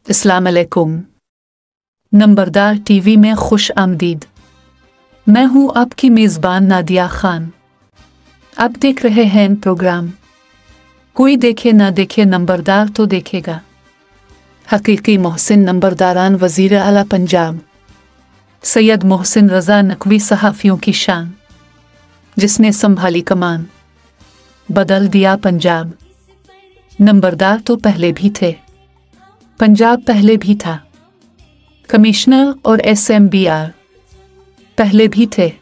अस्सलाम अलैकुम। नंबरदार टीवी में खुश आमदीद। मैं हूं आपकी मेज़बान नादिया खान। आप देख रहे हैं प्रोग्राम कोई देखे ना देखे नंबरदार तो देखेगा। हकीकी मोहसिन नंबरदारान वज़ीर आला पंजाब सैयद मोहसिन रज़ा नकवी सहाफ़ियों की शान, जिसने संभाली कमान बदल दिया पंजाब। नंबरदार तो पहले भी थे, पंजाब पहले भी था। कमिश्नर और SMBR पहले भी थे।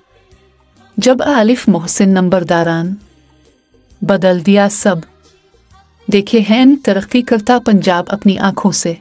जब आलिफ मोहसिन नंबरदारान बदल दिया सब। देखे हैं तरक्की करता पंजाब अपनी आंखों से।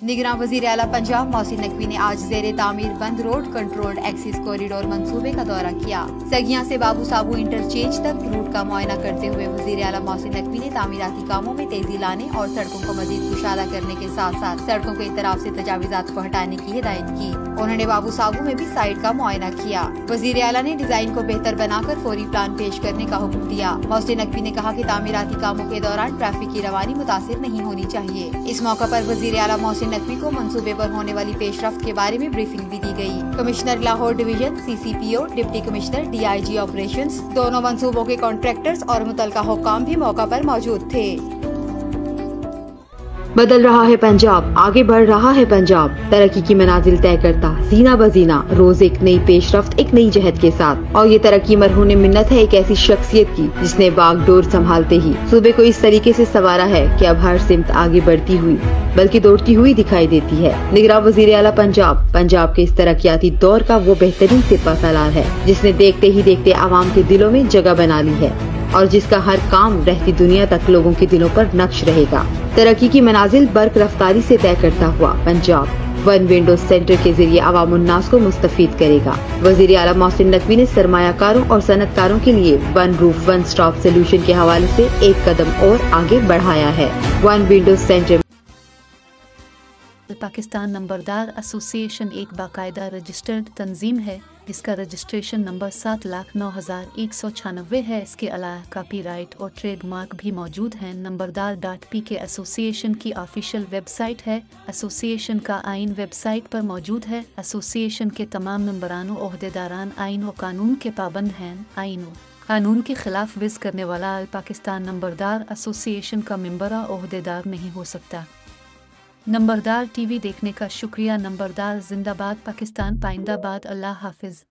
निगरान वज़ीर आला पंजाब मोहसिन नकवी ने आज ज़ेरे तामीर बंद रोड कंट्रोल्ड एक्सिस कॉरिडोर मंसूबे का दौरा किया। सगिया से बाबू साबू इंटरचेंज तक रूट का मुआयना करते हुए वज़ीर आला मोहसिन नकवी ने तामीराती कामों में तेजी लाने और सड़कों को मजीद कुशादा करने के साथ साथ सड़कों के इतराफ से तजावीज़ात को हटाने की हिदायत की। उन्होंने बाबू साबू में भी साइट का मुआयना किया। वज़ीर आला ने डिजाइन को बेहतर बनाकर फौरी प्लान पेश करने का हुक्म दिया। मोहसिन नकवी ने कहा कि तामीराती कामों के दौरान ट्रैफिक की रवानी मुतासिर नहीं होनी चाहिए। इस मौका पर वज़ीर आला मोहसिन नकवी को मंसूबे पर होने वाली पेशरफ्त के बारे में ब्रीफिंग भी दी गई। Commissioner Lahore division, CCPO, deputy commissioner, DIG operations, दोनों मंसूबों के कॉन्ट्रैक्टर्स और मुतलका हुक्काम भी मौका पर मौजूद थे। बदल रहा है पंजाब, आगे बढ़ रहा है पंजाब, तरक्की की मनाजिल तय करता जीना बजीना, रोज एक नई पेशरफ्त एक नई जहद के साथ। और ये तरक्की मरहून मिन्नत है एक ऐसी शख्सियत की जिसने बागडोर संभालते ही सूबे को इस तरीके से संवारा है कि अब हर सिमत आगे बढ़ती हुई बल्कि दौड़ती हुई दिखाई देती है। निगरान वज़ीर आला पंजाब के इस तरक्याती दौर का वो बेहतरीन सिपा सालार है जिसने देखते ही देखते आवाम के दिलों में जगह बना ली है और जिसका हर काम रहती दुनिया तक लोगों के दिलों पर नक्श रहेगा। तरक्की की मनाजिल बर्क रफ्तारी से तय करता हुआ पंजाब वन विंडो सेंटर के जरिए अवाम उन्नास को मुस्तफीद करेगा। वज़ीर आला मोहसिन नकवी ने सरमायाकारों और सनतकारों के लिए one roof one stop solution के हवाले से एक कदम और आगे बढ़ाया है। वन विंडो सेंटर पाकिस्तान नंबरदार एसोसिएशन एक बाकायदा रजिस्टर्ड तंजीम है जिसका रजिस्ट्रेशन नंबर 7,09,196 है। इसके अलावा कॉपीराइट और ट्रेडमार्क भी मौजूद हैं। नंबरदार.pk एसोसिएशन की ऑफिशियल वेबसाइट है। एसोसिएशन का आइन वेबसाइट पर मौजूद है। एसोसिएशन के तमाम मेंबरान और ओहदेदारान आइन और कानून के पाबंद हैं। आइन और कानून के खिलाफ विज़ करने वाला पाकिस्तान नंबरदार एसोसिएशन का मेंबर और ओहदेदार नहीं हो सकता। नंबरदार टीवी देखने का शुक्रिया। नंबरदार जिंदाबाद, पाकिस्तान पाइंदाबाद। अल्लाह हाफिज।